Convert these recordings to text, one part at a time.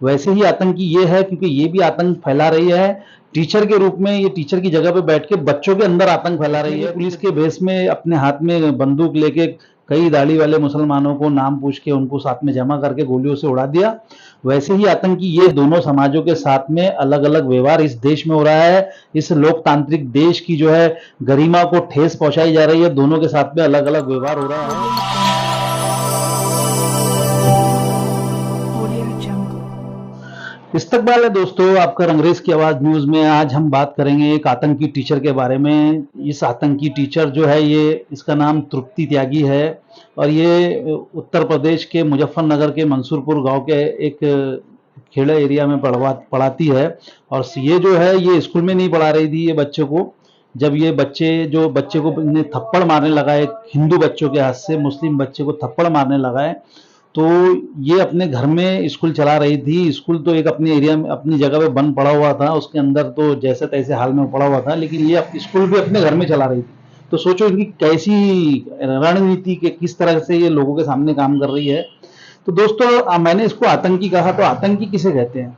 वैसे ही आतंकी ये है, क्योंकि ये भी आतंक फैला रही है टीचर के रूप में। ये टीचर की जगह पे बैठ के बच्चों के अंदर आतंक फैला रही है। पुलिस के भेष में अपने हाथ में बंदूक लेके कई दाढ़ी वाले मुसलमानों को नाम पूछ के उनको साथ में जमा करके गोलियों से उड़ा दिया। वैसे ही आतंकी ये दोनों समाजों के साथ में अलग अलग व्यवहार इस देश में हो रहा है। इस लोकतांत्रिक देश की जो है गरिमा को ठेस पहुंचाई जा रही है। दोनों के साथ में अलग अलग व्यवहार हो रहा है। इस्तकबाल है दोस्तों, आपका रंगरेज की आवाज न्यूज में। आज हम बात करेंगे एक आतंकी टीचर के बारे में। इस आतंकी टीचर जो है इसका नाम तृप्ति त्यागी है और ये उत्तर प्रदेश के मुजफ्फरनगर के मंसूरपुर गांव के एक खेड़ा एरिया में पढ़ाती है। और ये जो है ये स्कूल में नहीं पढ़ा रही थी ये बच्चे को। जब ये बच्चे को थप्पड़ मारने लगा, एक हिंदू बच्चों के हाथ से मुस्लिम बच्चे को थप्पड़ मारने लगा है, तो ये अपने घर में स्कूल चला रही थी। स्कूल तो एक अपने एरिया में अपनी जगह पे बंद पड़ा हुआ था, उसके अंदर तो जैसे तैसे हाल में पड़ा हुआ था, लेकिन ये स्कूल भी अपने घर में चला रही थी। तो सोचो इनकी कैसी रणनीति के किस तरह से ये लोगों के सामने काम कर रही है। तो दोस्तों मैंने इसको आतंकी कहा, तो आतंकी किसे कहते हैं?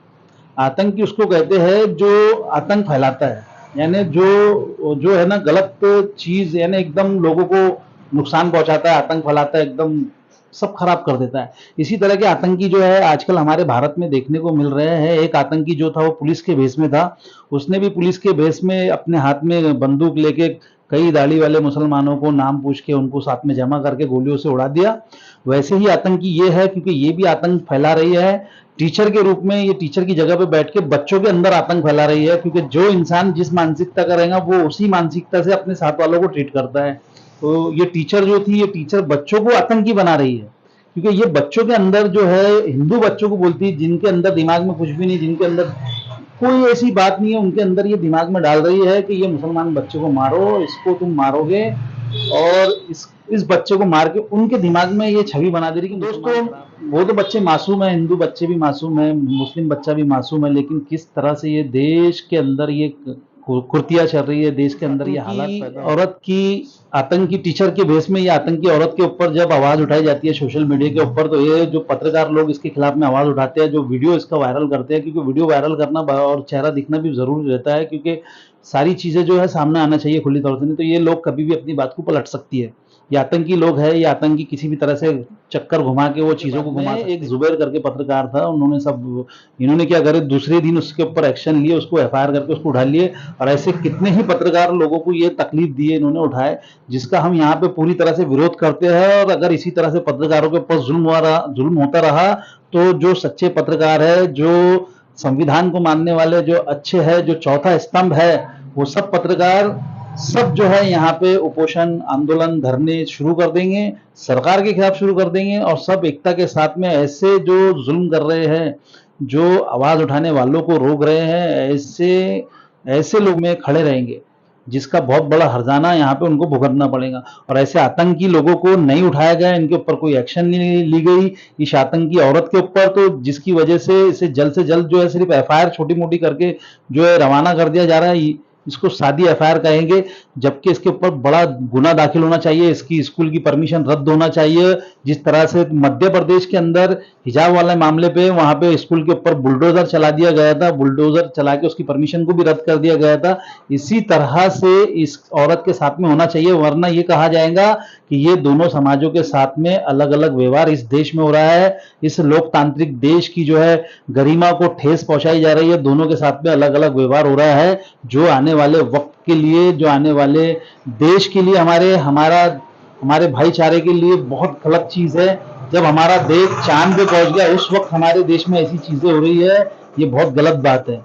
आतंकी उसको कहते हैं जो आतंक फैलाता है, यानी जो है ना गलत चीज, यानी एकदम लोगों को नुकसान पहुंचाता है, आतंक फैलाता है, एकदम सब खराब कर देता है। इसी तरह के आतंकी जो है आजकल हमारे भारत में देखने को मिल रहे हैं। एक आतंकी जो था वो पुलिस के भेष में था। उसने भी पुलिस के भेष में अपने हाथ में बंदूक लेके कई दाढ़ी वाले मुसलमानों को नाम पूछ के उनको साथ में जमा करके गोलियों से उड़ा दिया। वैसे ही आतंकी ये है, क्योंकि ये भी आतंक फैला रही है टीचर के रूप में। ये टीचर की जगह पे बैठ के बच्चों के अंदर आतंक फैला रही है, क्योंकि जो इंसान जिस मानसिकता का रहेगा वो उसी मानसिकता से अपने साथ वालों को ट्रीट करता है। तो ये टीचर जो थी, ये टीचर बच्चों को आतंकी बना रही है, क्योंकि ये बच्चों के अंदर जो है हिंदू बच्चों को बोलती है, जिनके अंदर दिमाग में कुछ भी नहीं, जिनके अंदर कोई ऐसी बात नहीं है, उनके अंदर ये दिमाग में डाल रही है कि ये मुसलमान बच्चे को मारो, इसको तुम मारोगे, और इस बच्चे को मार के उनके दिमाग में ये छवि बना दे रही है कि दोस्तों वो तो बच्चे मासूम है, हिंदू बच्चे भी मासूम है, मुस्लिम बच्चा भी मासूम है, लेकिन किस तरह से ये देश के अंदर ये कुर्तियां चल रही है, देश के अंदर ये हालात पैदा, औरत की आतंकी टीचर के भेष में ये आतंकी औरत के ऊपर जब आवाज उठाई जाती है सोशल मीडिया के ऊपर, तो ये जो पत्रकार लोग इसके खिलाफ में आवाज उठाते हैं, जो वीडियो इसका वायरल करते हैं, क्योंकि वीडियो वायरल करना और चेहरा दिखना भी जरूरी रहता है, क्योंकि सारी चीजें जो है सामने आना चाहिए खुली तौर से, नहीं तो ये लोग कभी भी अपनी बात को पलट सकती है। ये आतंकी लोग है, ये आतंकी किसी भी तरह से चक्कर घुमा के वो चीजों को घुमा। एक जुबैर करके पत्रकार था, इन्होंने क्या करे, दूसरे दिन उसके ऊपर एक्शन लिए, उसको एफआईआर करके उसको उठा लिए। और ऐसे कितने ही पत्रकार लोगों को ये तकलीफ दी है इन्होंने उठाए, जिसका हम यहाँ पे पूरी तरह से विरोध करते हैं। और अगर इसी तरह से पत्रकारों के ऊपर जुल्म होता रहा, तो जो सच्चे पत्रकार है, जो संविधान को मानने वाले, जो अच्छे है, जो चौथा स्तंभ है, वो सब पत्रकार सब जो है यहाँ पे उपोषण, आंदोलन, धरने शुरू कर देंगे, सरकार के खिलाफ शुरू कर देंगे, और सब एकता के साथ में ऐसे जो जुल्म कर रहे हैं, जो आवाज उठाने वालों को रोक रहे हैं, ऐसे लोग में खड़े रहेंगे, जिसका बहुत बड़ा हर्जाना यहाँ पे उनको भुगतना पड़ेगा। और ऐसे आतंकी लोगों को नहीं उठाया गया, इनके ऊपर कोई एक्शन नहीं ली गई इस आतंकी औरत के ऊपर, तो जिसकी वजह से इसे जल्द से जल्द जो है सिर्फ एफआईआर छोटी मोटी करके जो है रवाना कर दिया जा रहा है। इसको सादी एफआईआर कहेंगे, जबकि इसके ऊपर बड़ा गुना दाखिल होना चाहिए, इसकी स्कूल की परमिशन रद्द होना चाहिए। जिस तरह से मध्य प्रदेश के अंदर हिजाब वाले मामले पे वहां पे स्कूल के ऊपर बुलडोजर चला दिया गया था, बुलडोजर चला के उसकी परमिशन को भी रद्द कर दिया गया था, इसी तरह से इस औरत के साथ में होना चाहिए। वरना ये कहा जाएगा कि ये दोनों समाजों के साथ में अलग अलग व्यवहार इस देश में हो रहा है। इस लोकतांत्रिक देश की जो है गरिमा को ठेस पहुंचाई जा रही है। दोनों के साथ में अलग अलग व्यवहार हो रहा है, जो आने वाले वक्त के लिए, जो आने वाले देश के लिए, हमारे भाईचारे के लिए बहुत गलत चीज है। जब हमारा देश चांद पे पहुंच गया, उस वक्त हमारे देश में ऐसी चीजें हो रही है, ये बहुत गलत बात है।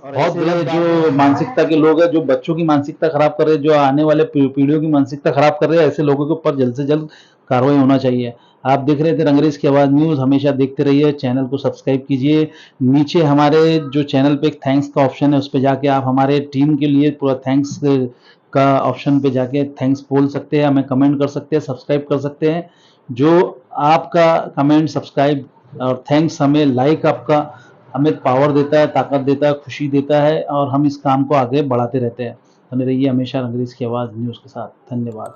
बहुत गलत जो मानसिकता के लोग हैं, जो बच्चों की मानसिकता खराब कर रहे हैं, जो आने वाले पीढ़ियों की मानसिकता खराब कर रहे हैं, ऐसे लोगों के ऊपर जल्द से जल्द कार्रवाई होना चाहिए। आप देख रहे थे रंगरेज की आवाज न्यूज, हमेशा देखते रहिए, चैनल को सब्सक्राइब कीजिए। नीचे हमारे जो चैनल पे एक थैंक्स का ऑप्शन है, उस पर जाके आप हमारे टीम के लिए पूरा थैंक्स का ऑप्शन पे जाके थैंक्स बोल सकते हैं, हमें कमेंट कर सकते हैं, सब्सक्राइब कर सकते हैं। जो आपका कमेंट, सब्सक्राइब और थैंक्स हमें, लाइक आपका हमें पावर देता है, ताकत देता है, खुशी देता है, और हम इस काम को आगे बढ़ाते रहते हैं। बने रहिए हमेशा रंगरेज की आवाज न्यूज के साथ। धन्यवाद।